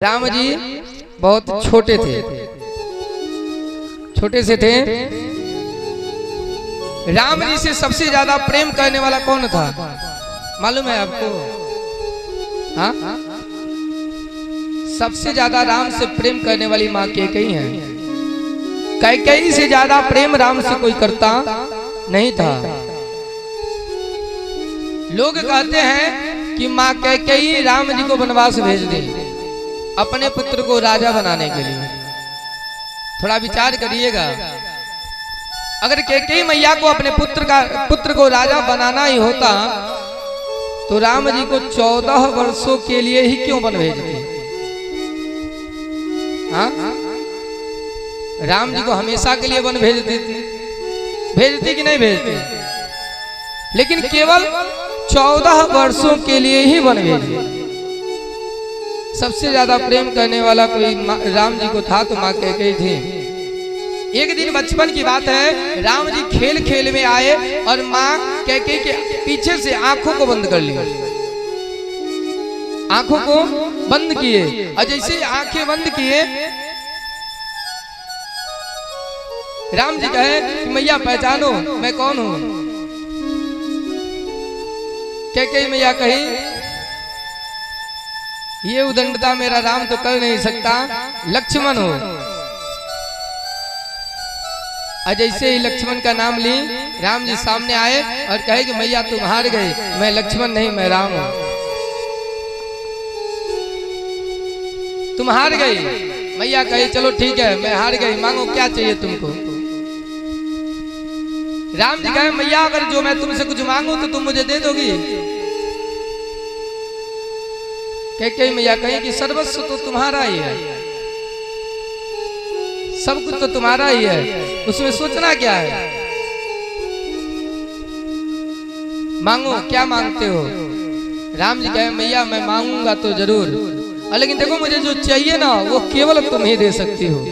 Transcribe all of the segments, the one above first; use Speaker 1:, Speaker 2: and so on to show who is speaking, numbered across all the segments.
Speaker 1: राम जी बहुत छोटे थे, छोटे से थे। राम जी से सबसे ज्यादा प्रेम करने वाला कौन था मालूम है आपको? हाँ, सबसे ज्यादा राम से प्रेम करने वाली माँ कैकेयी है। कैकेयी से ज्यादा प्रेम राम से कोई करता नहीं था। लोग कहते हैं कि माँ कैकेयी राम जी को वनवास भेज दी अपने पुत्र को राजा बनाने के लिए। थोड़ा विचार करिएगा, अगर कैकेयी मैया को अपने पुत्र को राजा बनाना ही होता तो राम जी को 14 वर्षों के लिए ही क्यों वन भेजती? हाँ, राम जी को हमेशा के लिए वन भेजती कि नहीं भेजती? लेकिन केवल 14 वर्षों के लिए ही वन भेजी। सबसे ज्यादा प्रेम करने वाला कोई राम जी को था तो माँ कैकेयी थी। एक दिन बचपन की बात है, राम जी खेल खेल में आए और माँ कैकेयी के पीछे से आंखों को बंद कर लिया। आंखों को बंद किए और जैसे आंखें बंद किए राम जी कहे कि मैया पहचानो मैं कौन हूं। कैकेयी मैया कही ये उदंडता मेरा राम तो कर नहीं सकता, लक्ष्मण हो। और जैसे ही लक्ष्मण का नाम ली राम जी सामने आए और कहे कि मैया तुम हार गए, मैं लक्ष्मण नहीं मैं राम हूं, तुम हार गई। मैया कही चलो ठीक है मैं हार गई, मांगो क्या चाहिए तुमको। राम जी कहे मैया अगर जो मैं तुमसे कुछ मांगू तो तुम मुझे दे दोगी? कैकेयी मैया कही कि सर्वस्व तो तुम्हारा ही है, सब कुछ तो तुम्हारा ही है, उसमें सोचना क्या है, मांगो क्या मांगते हो। राम जी कहे मैया मैं मांगूंगा तो जरूर, लेकिन देखो मुझे जो चाहिए ना वो केवल तुम ही दे सकती हो,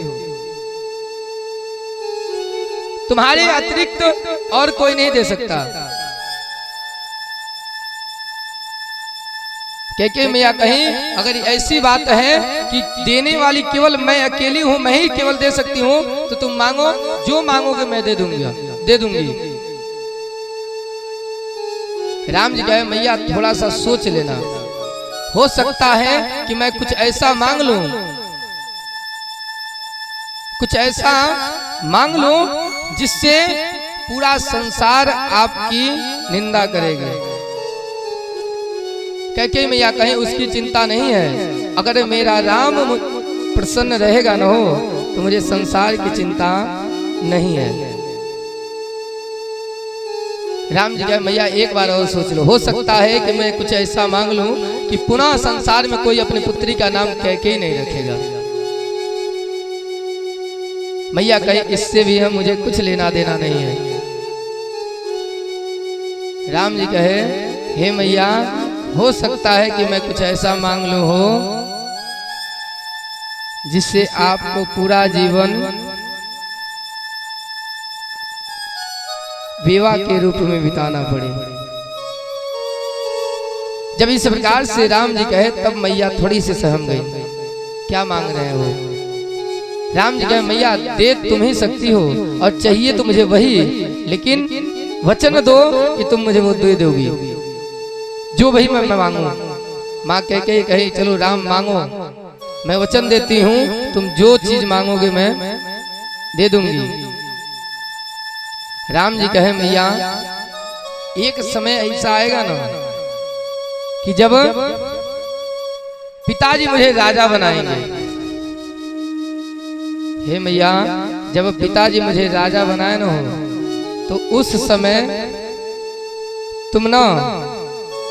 Speaker 1: तुम्हारे अतिरिक्त और कोई नहीं दे सकता। कैकेयी मैया कहीं अगर ऐसी बात है कि देने वाली केवल मैं अकेली हूं, मैं ही केवल दे सकती हूं, तो तुम मांगो, जो मांगोगे मैं दे दूंगी। राम जी कहे मैया थोड़ा सा सोच लेना, हो सकता है कि मैं कुछ ऐसा मांग लूं, कुछ ऐसा मांग लूं जिससे पूरा संसार आपकी निंदा करेगा। कैकेयी मैया कहीं उसकी चिंता नहीं है, अगर मेरा राम प्रसन्न रहेगा न हो तो मुझे संसार की चिंता नहीं है। राम जी कहे मैया एक बार और सोच लो, हो सकता है कि मैं कुछ ऐसा मांग लूं कि पुनः संसार में कोई अपनी पुत्री का नाम कैकेयी नहीं रखेगा। मैया कहे इससे भी हम मुझे कुछ लेना देना नहीं है। राम जी कहे हे मैया हो सकता है कि मैं कुछ ऐसा मांग लूं हो जिससे आपको पूरा जीवन विवाह के रूप में बिताना पड़े। जब इस प्रकार से राम जी कहे तब मैया थोड़ी सी सहम गई, क्या मांग रहे हो? राम जी कहे मैया दे तुम ही सकती हो और चाहिए तो मुझे वही, लेकिन वचन दो कि तुम मुझे वो दे दोगी जो वही मैं मांगू। माँ कैकेयी कही चलो राम मांगो, मैं वचन देती हूँ तुम जो चीज मांगोगे मैं दे दूंगी। राम जी कहे मैया एक समय ऐसा आएगा ना कि जब पिताजी मुझे राजा बनाएंगे। हे मैया जब पिताजी मुझे राजा बनाए ना हो तो उस समय तुम ना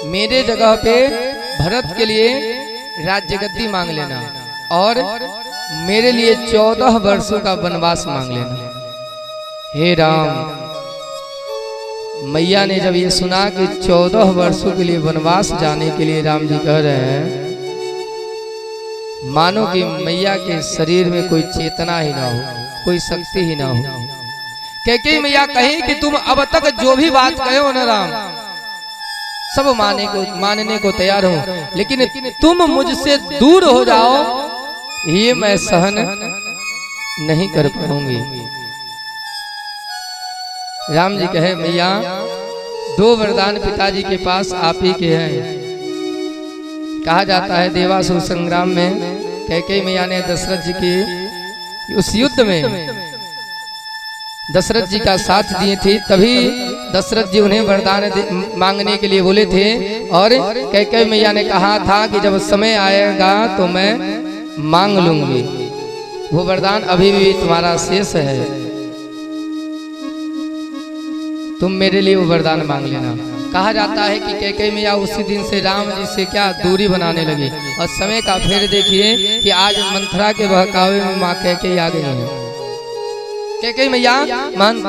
Speaker 1: मेरे जगह पे भरत के लिए राज्य गद्दी मांग लेना और मेरे लिए 14 वर्षों का वनवास मांग लेना। हे राम, मैया ने जब ये सुना कि 14 वर्षों के लिए वनवास जाने के लिए राम जी कह रहे हैं, मानो कि मैया के शरीर में कोई चेतना ही ना हो, कोई शक्ति ही ना हो। कैकेयी मैया कही कि तुम अब तक जो भी बात कहे हो ना राम सब मानने को तैयार हो, लेकिन तुम मुझसे दूर हो जाओ ये मैं सहन नहीं कर पाऊंगी। राम जी कहे मैया दो वरदान पिताजी के पास आप ही के हैं। कहा जाता है देवासुर संग्राम में कैकेयी मैया ने दशरथ जी की उस युद्ध में दशरथ जी का साथ दिए थे, तभी दशरथ जी उन्हें वरदान मांगने के लिए बोले थे। और कैकेयी मैया ने कहा था कि जब समय आएगा तो मैं मांग लूंगी, वो वरदान अभी भी तुम्हारा शेष है, तुम मेरे लिए वो वरदान मांग लेना। कहा जाता है कि कैकेयी मैया उसी दिन से राम जी से क्या दूरी बनाने लगी। और समय का फेर देखिए कि आज मंथरा के बहकावे में माँ कैकेयी आ गई है। कैकेयी मैया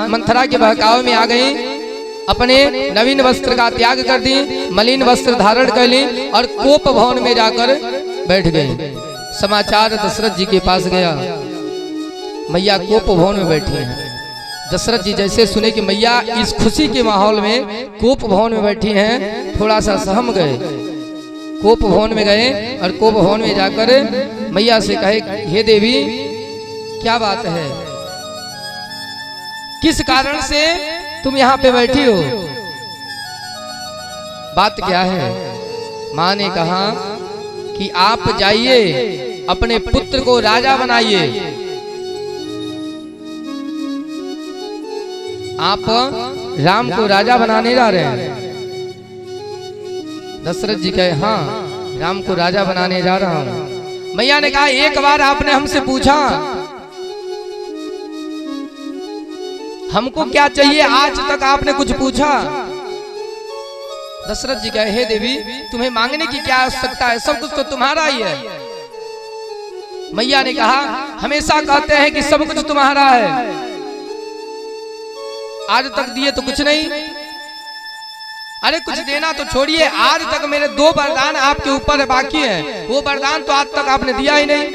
Speaker 1: मंथरा के बहकावे में आ गई, अपने नवीन वस्त्र का त्याग कर दी, मलिन वस्त्र धारण कर ली और कोप भवन में जाकर बैठ गई। समाचार दशरथ जी के पास गया, मैया कोप भवन में बैठी हैं। दशरथ जी जैसे सुने कि मैया इस खुशी के माहौल में कोप भवन में बैठी हैं, थोड़ा सा सहम गए। कोप भवन में गए और कोप भवन में जाकर मैया से कहे, हे देवी क्या बात है, किस कारण से तुम यहाँ पे बैठी हो, बात क्या है। माँ ने कहा कि आप जाइए अपने पुत्र को राजा बनाइए। आप राम को राजा बनाने जा रहे हैं। दशरथ जी कहे हाँ, राम को राजा बनाने जा रहा हूं। मैया ने कहा एक बार आपने हमसे पूछा हमको क्या चाहिए, आज तक आपने कुछ पूछा। दशरथ जी कहे हे देवी तुम्हें मांगने की क्या आवश्यकता है, सब कुछ तो तुम्हारा ही है। मैया ने कहा हमेशा कहते हैं कि सब कुछ तुम्हारा है, आज तक दिए तो कुछ नहीं। अरे कुछ देना तो छोड़िए, आज तक मेरे दो वरदान आपके ऊपर बाकी हैं, वो वरदान तो आज तक आपने दिया ही नहीं।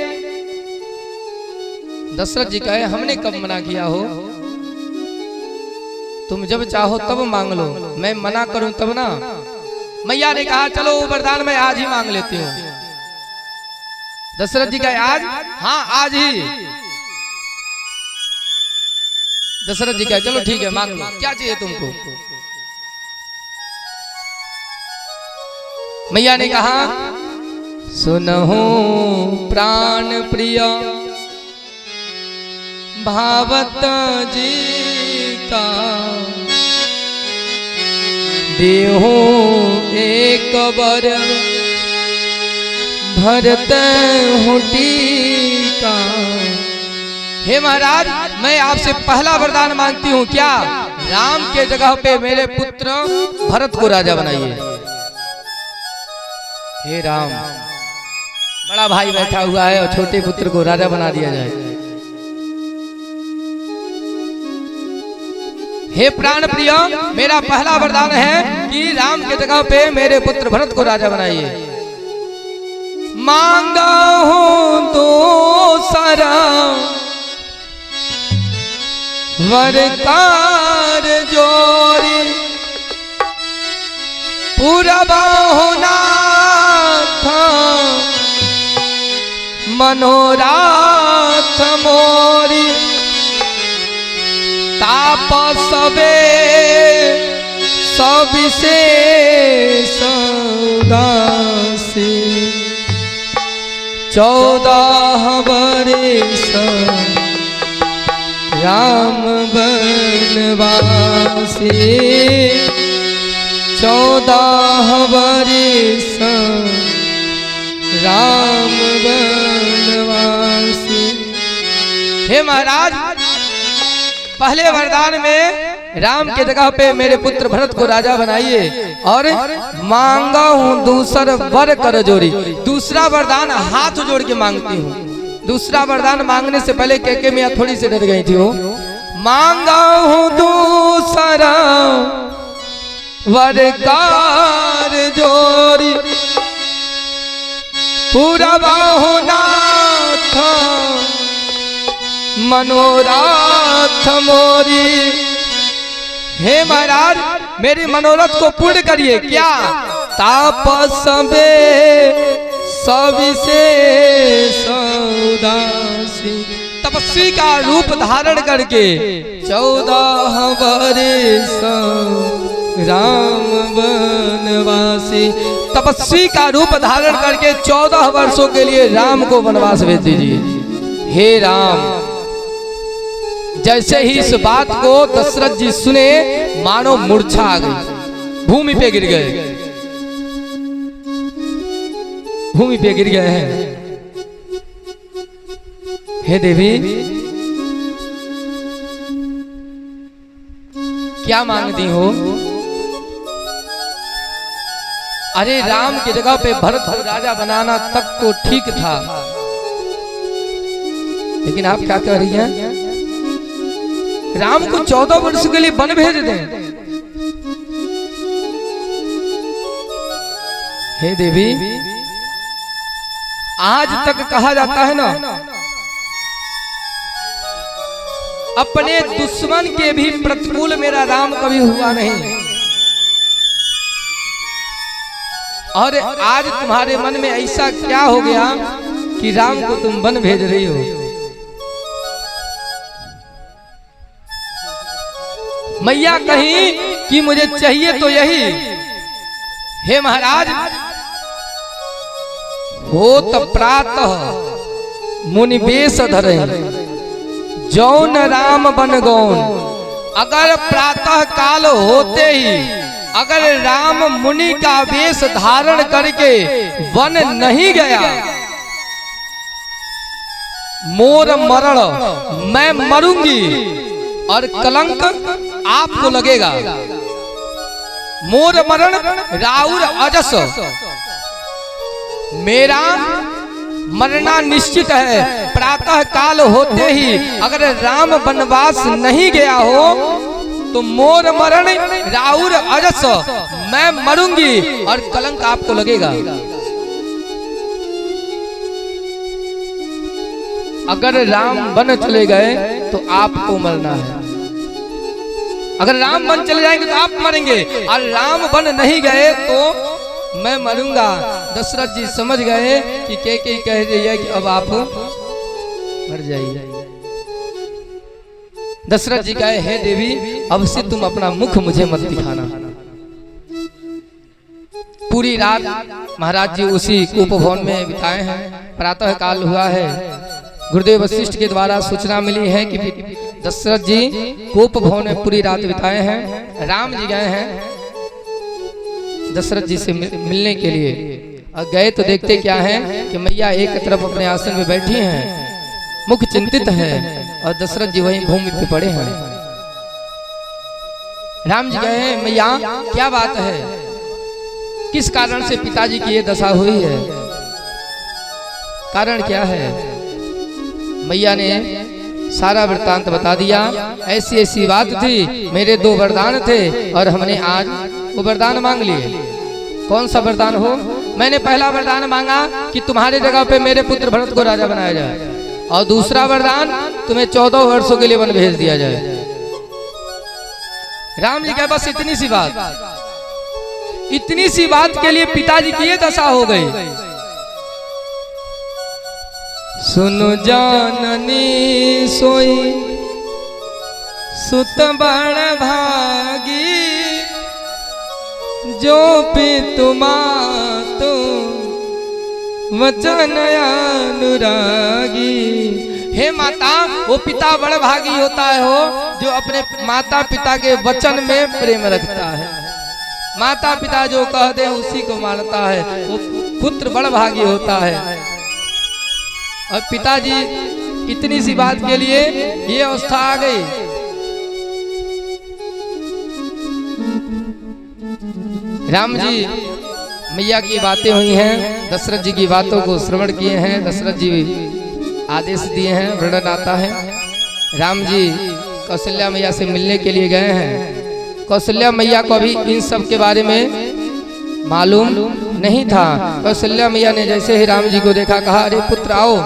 Speaker 1: दशरथ जी कहे हमने कब मना किया हो, तुम जब चाहो तब मांग लो, मैं मना करूं तब ना। मैया ने कहा चलो वो वरदान मैं आज ही मांग लेती हूँ। दशरथ जी कहे आज? हाँ आज ही। दशरथ जी कहे चलो ठीक है मांग लो, क्या चाहिए तुमको। मैया ने कहा सुनहो प्राण प्रिय भावत जी का, देहो एक बर भरत हूँ टीका। हे महाराज मैं आपसे पहला वरदान मांगती हूँ, क्या राम के जगह पे मेरे पुत्र भरत को राजा बनाइए। हे राम, बड़ा भाई बैठा हुआ है और छोटे पुत्र को राजा बना दिया जाए। हे प्राण प्रिय मेरा पहला वरदान है कि राम के जगह पे मेरे पुत्र भरत को राजा बनाइए। मांगा हूं दूसरा वरकार जोरी, पूरा होना था मनोराथ मोरी, तापसवे सविशेष उदासी, 14 वर्ष राम बनवासी, 14 वर्ष राम बनवासी। हे महाराज पहले वरदान में राम के जगह पे मेरे पुत्र भरत को राजा बनाइए, और मांगा हूँ दूसरा वर कर जोड़ी। दूसरा वरदान हाथ जोड़ के मांगती हूँ। दूसरा वरदान मांगने से पहले कैकेयी मैया थोड़ी सी डर गई थी। वो मांगा हूँ दूसरा वरकार जोड़ी, पूरा होना था मनोरथ मोरी। हे महाराज मेरी मनोरथ को पूर्ण करिए, क्या तापस में सविशेष तपस्वी का रूप धारण करके 14 वर्ष राम वनवासी, तपस्वी का रूप धारण करके 14 वर्षों के लिए राम को वनवास भेज दीजिए। हे राम, जैसे ही इस बात को दशरथ जी सुने, मानो मूर्छा आ गई, भूमि पे गिर गए, भूमि पे गिर गए हैं। हे देवी, क्या मांगती हो? अरे राम की जगह पे भरत को राजा बनाना तक तो ठीक था, लेकिन आप क्या कह रही हैं? राम को 14 वर्ष के लिए वन भेज दें। हे देवी, आज तक कहा जाता है ना, अपने दुश्मन के भी प्रतिकूल मेरा राम कभी हुआ नहीं, और आज तुम्हारे मन में ऐसा क्या हो गया कि राम को तुम वन भेज रही हो? मैया कहीं कि मुझे चाहिए तो यही। हे महाराज, हो तो प्रातः मुनि वेश धरे, जौन राम बन गौन। अगर प्रातः काल होते ही अगर राम मुनि का वेश धारण करके वन नहीं गया, मोर मरण, मैं मरूंगी और कलंक आपको लगेगा। मोर मरण राउर अजस, मेरा मरना निश्चित है। प्रातः काल होते ही अगर राम वनवास नहीं गया हो तो मोर मरण राउर अजस, मैं मरूंगी और कलंक आपको लगेगा। अगर राम वन चले गए तो आपको मरना है, अगर राम वन चले जाएंगे तो आप मरेंगे, और राम वन नहीं गए तो मैं मरूंगा। दशरथ जी समझ गए कि के कह रही है कि अब आप मर जाइए। दशरथ जी कहे, हे देवी, अब से तुम अपना मुख मुझे मत दिखाना। पूरी रात महाराज जी उसी उपभवन में बिताए हैं। प्रातः काल हुआ है, गुरुदेव वशिष्ठ के द्वारा सूचना मिली है कि दशरथ जी कोप भवन में पूरी रात बिताए हैं। राम जी गए हैं दशरथ जी से मिलने के लिए, और गए तो देखते क्या है कि मैया एक तरफ अपने आसन में बैठी हैं, मुख चिंतित है, और दशरथ जी वहीं भूमि पे पड़े हैं। राम जी गए, मैया क्या बात है, किस कारण से पिताजी की ये दशा हुई है, कारण क्या है? मैया ने सारा वृत्तांत बता दिया। ऐसी ऐसी बात थी, मेरे 2 वरदान थे और हमने आज वो वरदान मांग लिए। कौन सा वरदान हो? मैंने पहला वरदान मांगा कि तुम्हारे जगह पे मेरे पुत्र भरत को राजा बनाया जाए, और दूसरा वरदान तुम्हें 14 वर्षों के लिए वन भेज दिया जाए। राम जी कहे, बस इतनी सी बात, इतनी सी बात के लिए पिताजी की ये दशा हो गई। सुनो जाननी सोई सुत बड़ भागी, जो पितु मातु वचन अनुरागी। हे माता, वो पिता बड़ भागी होता है हो जो अपने माता पिता के वचन में प्रेम रखता है। माता पिता जो कह दे उसी को मानता है, वो पुत्र बड़ भागी होता है। और पिताजी इतनी सी बात के लिए ये अवस्था आ गई। राम जी मैया की बातें हुई हैं, दशरथ जी की बातों को श्रवण किए हैं, दशरथ जी आदेश दिए हैं, वर्णन आता है। राम जी कौशल्या मैया से मिलने के लिए गए हैं। कौशल्या मैया को अभी इन सब के बारे में मालूम नहीं था। कौशल्या मैया ने जैसे ही राम जी को देखा, कहा, अरे पुत्र आओ,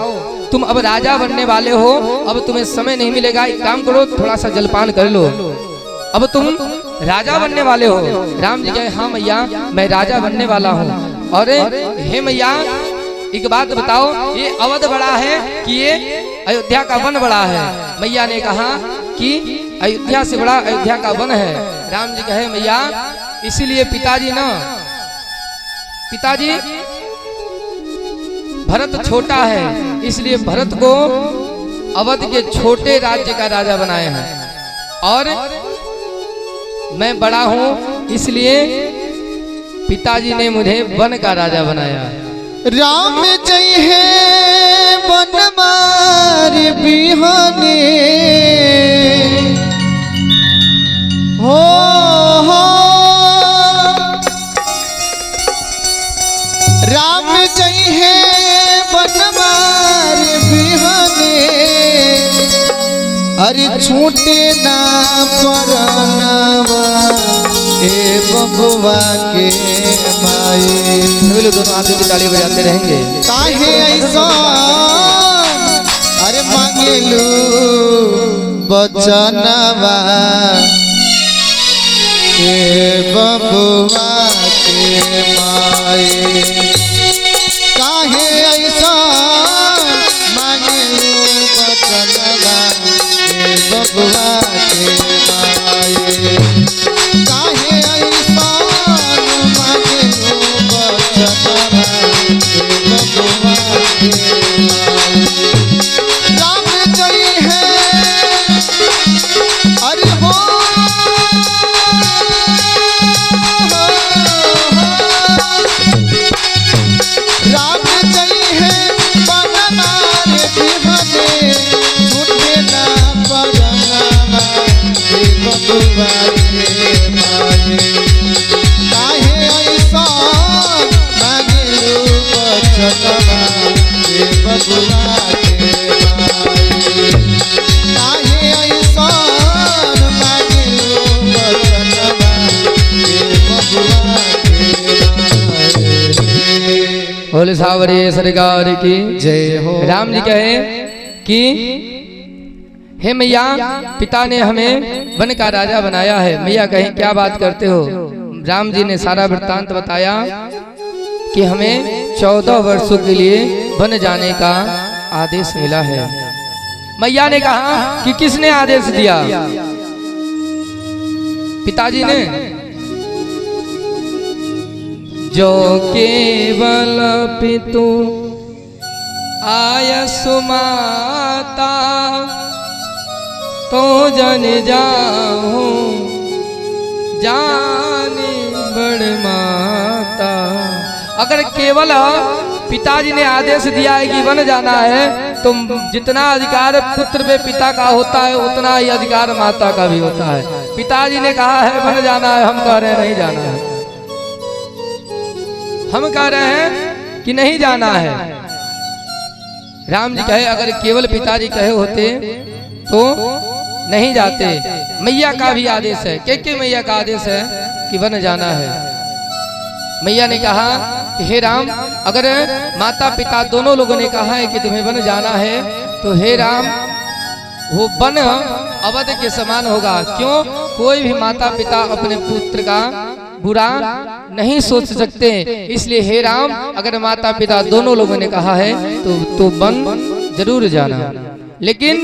Speaker 1: तुम अब राजा बनने वाले हो, अब तुम्हें समय नहीं मिलेगा, एक काम करो, थोड़ा सा जलपान कर लो, अब तुम राजा बनने वाले हो। राम जी कहे, हाँ मैया, मैं राजा बनने वाला हूँ। और हे मैया, एक बात बताओ, ये अवध बड़ा है कि ये अयोध्या का वन बड़ा है। मैया ने कहा कि अयोध्या से बड़ा अयोध्या का वन है। राम जी कहे मैया इसीलिए पिताजी भरत छोटा है, इसलिए भरत को अवध के छोटे राज्य का राजा बनाए हैं, और मैं बड़ा हूं इसलिए पिताजी ने मुझे वन का राजा बनाया।
Speaker 2: राम जय है वन मार बिहाने हो राम जय है वन मार बिहाने, अरे छूटे ना परनवा ए बबुआ के माए।
Speaker 1: दोनों हाथों की ताली बजाते रहेंगे।
Speaker 2: काहे ऐसा अरे मांगेलू बचनवा ए बबुआ के माए। काहे ऐसा मांगेलू बचनवा ए बबुआ के माए। काहे ऐसा मांगेलू बचनवा ए बबुआ के माए। राम जय है अरे हो राम जय है बनमार बिहाने, छूटे ना परनवा ए बबुआ के माए। काहे ऐसा मांगेलू बचनवा ए बबुआ के माए। काहे ऐसा मांगेलू बचनवा ए बबुआ के माए।
Speaker 1: बोले सावरे सरकार की
Speaker 2: जय हो।
Speaker 1: राम जी कहे कि हे मैया पिता ने हमें वन का राजा बनाया है। मैया कहे क्या बात करते हो। राम जी ने सारा वृत्तांत बताया कि हमें 14 वर्षों के लिए वन जाने का आदेश मिला है। मैया ने कहा कि किसने आदेश दिया। पिताजी ने। जो केवल पितु आयसु माता, तो जन जाहू जाने बड़ माता। अगर केवल पिताजी ने आदेश दिया है कि वन जाना है, तो जितना अधिकार पुत्र पे पिता का होता है उतना ही अधिकार माता का भी होता है। पिताजी ने कहा है वन जाना है, हम कह रहे हैं नहीं जाना है। हम कह रहे हैं कि नहीं जाना है। राम जी कहे अगर केवल पिताजी कहे होते तो नहीं जाते। मैया का भी आदेश है, के मैया का आदेश है कि वन जाना है। मैया ने कहा कि हे राम अगर माता पिता दोनों लोगों ने कहा है कि तुम्हें वन जाना है, तो हे राम वो वन अवध के समान होगा। क्यों? कोई भी माता पिता अपने पुत्र का बुरा नहीं सोच सकते, इसलिए हे राम अगर माता पिता दोनों लोगों ने कहा है तो वन जरूर जाना। लेकिन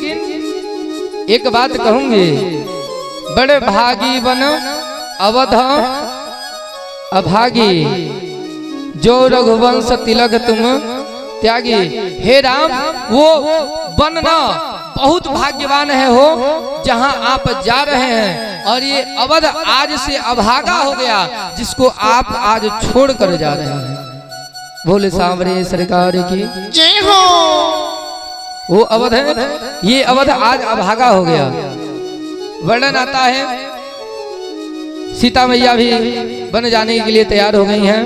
Speaker 1: एक बात कहूंगी, बड़े भागी वन अवध अभागी, जो रघुवंश तिलक तुम त्यागी। हे राम वो वन ना बहुत भाग्यवान है हो जहां आप जा रहे हैं, और ये अवध आज से अभागा हो गया जिसको आप आज छोड़ कर जा रहे हैं। बोले सांवरे सरकार की
Speaker 2: जय हो।
Speaker 1: वो अवध है, ये अवध आज अभागा हो गया। वर्णन आता है सीता मैया भी वन जाने के लिए तैयार हो गई हैं,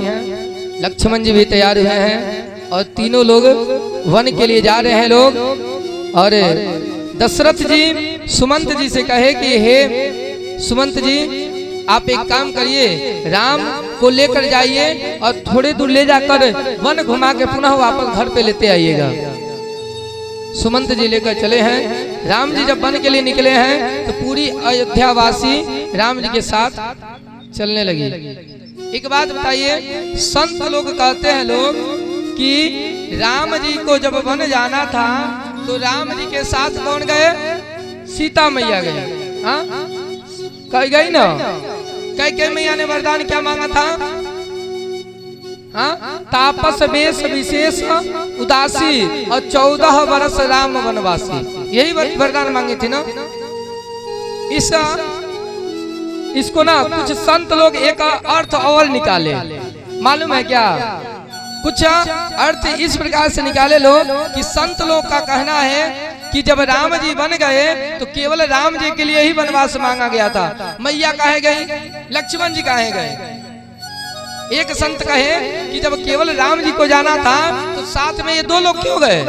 Speaker 1: लक्ष्मण जी भी तैयार हुए हैं, और तीनों लोग वन के लिए जा रहे हैं लोग। और दशरथ जी सुमंत जी से कहे कि हे सुमंत जी आप एक काम करिए, राम को लेकर जाइए और थोड़े दूर ले जाकर वन घुमा के पुनः वापस घर पे लेते आइएगा। सुमंत जी लेकर चले हैं। राम जी जब वन के लिए निकले हैं तो पूरी अयोध्या वासी राम जी के साथ चलने लगी। एक बात बताइए, संत लोग कहते हैं लोग कि राम जी को जब वन जाना था तो राम जी के साथ कौन गए? सीता मैया गई। हाँ कह गई ना, कह मैया ने वरदान क्या मांगा था? हाँ तापस वेश विशेष उदासी और 14 वर्ष राम वनवासी, यही वरदान मांगे थे ना। इसको ना कुछ संत लोग एक अर्थ और निकाले, मालूम है क्या? कुछ अर्थ इस प्रकार से निकाले लोग कि संत लोग का कहना है कि जब राम जी बन गए तो केवल राम जी के लिए ही वनवास मांगा गया था। मैया कहे गई, लक्ष्मण जी कहे गए। एक संत कहे कि जब केवल राम जी को जाना था तो साथ में ये दो लोग क्यों गए?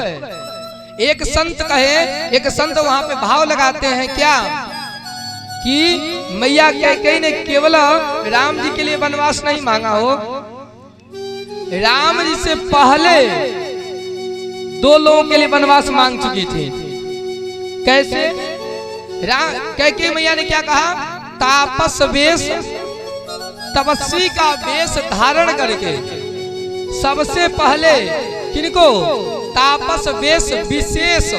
Speaker 1: एक संत कहे, एक संत वहां पे भाव लगाते हैं क्या कि मैया कैकेयी ने केवल राम जी के लिए वनवास नहीं मांगा हो, राम जी से पहले दो लोगों के लिए वनवास मांग चुकी थी। कैसे? कैकेयी मैया ने क्या कहा? तापस वेश, तपस्वी का वेश धारण करके सबसे पहले किनको? तापस वेश विशेष,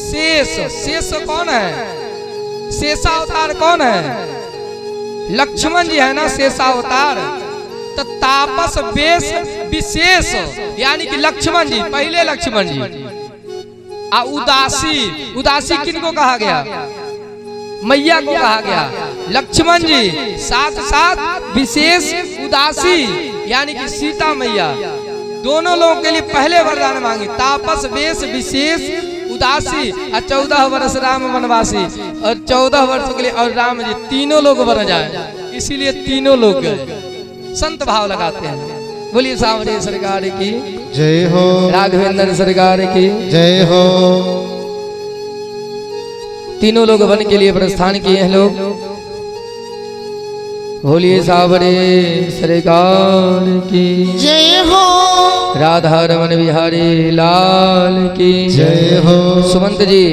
Speaker 1: शेष, शेष कौन है? शेषावतार कौन है? लक्ष्मण जी है ना शेषावतार। तो तापस वेश विशेष यानी कि लक्ष्मण जी, पहले लक्ष्मण जी। उदासी, उदासी किनको कहा गया? मैया को कहा गया। लक्ष्मण जी साथ साथ विशेष उदासी यानी कि सीता मैया, दोनों लोगों के लिए पहले वरदान मांगे। तापस वेश विशेष उदासी और 14 वर्ष राम वनवासी, और 14 वर्षों के लिए और राम जी तीनों लोग बन जाए, इसीलिए तीनों लोग गए। संत भाव लगाते हैं। बोलिए सांवरिया सरकार की
Speaker 2: जय हो,
Speaker 1: राघवेंद्र सरकार की
Speaker 2: जय हो।
Speaker 1: तीनों लोग वन के लिए प्रस्थान किए हैं लोग। बोलिए सांवरिया सरकार की
Speaker 2: जय हो,
Speaker 1: राधा रमन बिहारी लाल की
Speaker 2: जय हो।
Speaker 1: सुमंत जी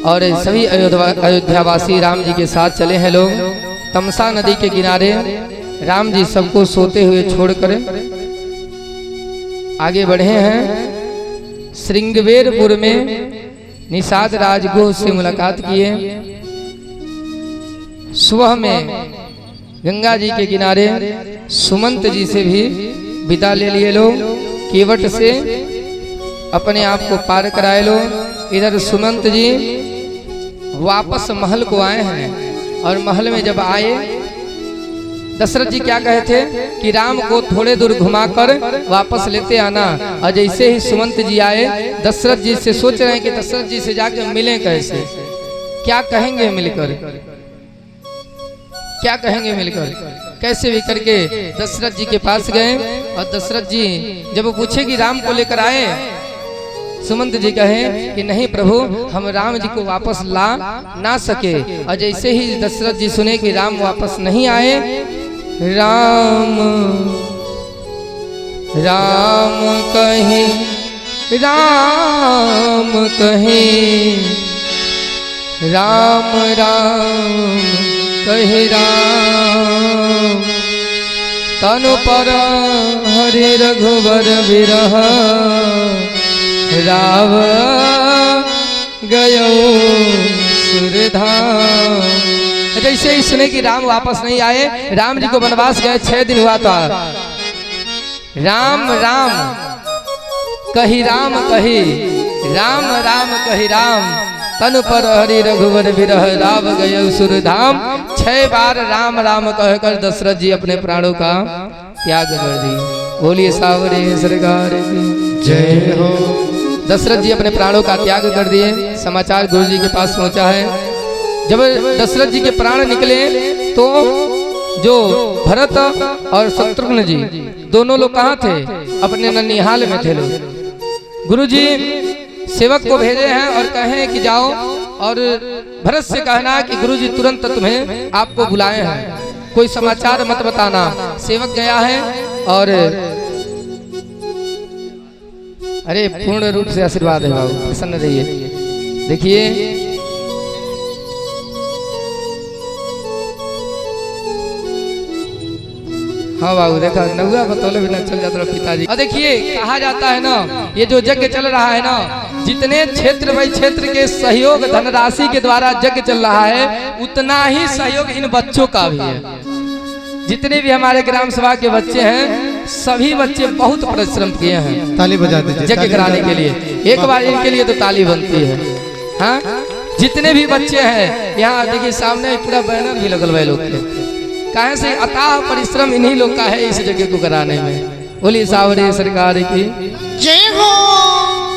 Speaker 1: और सभी अयोध्यावासी राम जी के साथ चले हैं लोग। तमसा नदी के किनारे राम जी सबको सोते हुए छोड़कर आगे बढ़े हैं। श्रृंगवेरपुर में निषाद राजगुह से मुलाकात किए। सुबह में गंगा जी के किनारे सुमंत जी से भी विदा ले लिए लोग। केवट से अपने आप को पार कराए लोग। इधर सुमंत जी वापस महल को आए हैं, और महल में जब आए दशरथ जी क्या कहे थे कि राम को थोड़े दूर घुमाकर वापस लेते आना। और जैसे ही सुमंत जी आए, दशरथ जी से सोच रहे हैं कि दशरथ जी से जाकर मिलें कैसे, क्या कहेंगे मिलकर, क्या कहेंगे मिलकर। कैसे भी करके दशरथ जी के पास गए, और दशरथ जी जब वो पूछे कि राम को लेकर आए, सुमंत जी कहे कि नहीं प्रभु, हम राम जी को वापस ला ना सके। और जैसे ही दशरथ जी सुने कि राम वापस नहीं आए, राम राम कहे, राम कहे, राम राम कहे राम, तनु पर हरे रघुवर विरह, राव गयो सुरधाम। जैसे ही सुने कि राम वापस नहीं आए, राम जी को वनवास गए 6 दिन हुआ था। राम राम कही राम कही, राम राम कही राम, तनु पर हरि रघुवर विरह, राव गयो सुरधाम। 6 बार राम राम कहकर दशरथ जी अपने प्राणों का त्याग कर दिए। बोलिए सांवरिया सरकार की
Speaker 2: जय हो।
Speaker 1: दशरथ जी अपने प्राणों का त्याग कर दिए। समाचार गुरु जी के पास पहुंचा है। जब दशरथ जी के प्राण निकले तो जो भरत और शत्रुघ्न जी दोनों लोग कहाँ थे? अपने ननिहाल में थे लोग। गुरु जी सेवक को भेजे हैं और कहे कि जाओ और भरत से कहना कि गुरु जी तुरंत तुम्हें आपको बुलाए हैं, कोई समाचार मत बताना। सेवक गया है और अरे पूर्ण रूप से आशीर्वाद है बाबू, प्रसन्न रहिए। देखिए हाँ बाबू देखा नहुआ बतौले बिना चल जाता पिताजी। और देखिए कहा जाता है ना, ये जो यज्ञ चल रहा है ना, जितने क्षेत्र भाई क्षेत्र के सहयोग धनराशि के द्वारा यज्ञ चल रहा है, उतना ही सहयोग इन बच्चों का भी है। जितने भी हमारे ग्राम सभा के बच्चे हैं, सभी बच्चे बहुत परिश्रम किए हैं
Speaker 2: ताली बजा दीजिए
Speaker 1: यज्ञ कराने के लिए। एक बार इनके लिए तो ताली बनती है। हाँ, जितने भी बच्चे हैं यहाँ देखिए, सामने पूरा बैनर भी लगल हुआ है लोग के। कहाँ से अथाह परिश्रम इन्हीं लोग का है इस जगह को कराने में। बोलिए सावरे सरकार की
Speaker 2: जय हो।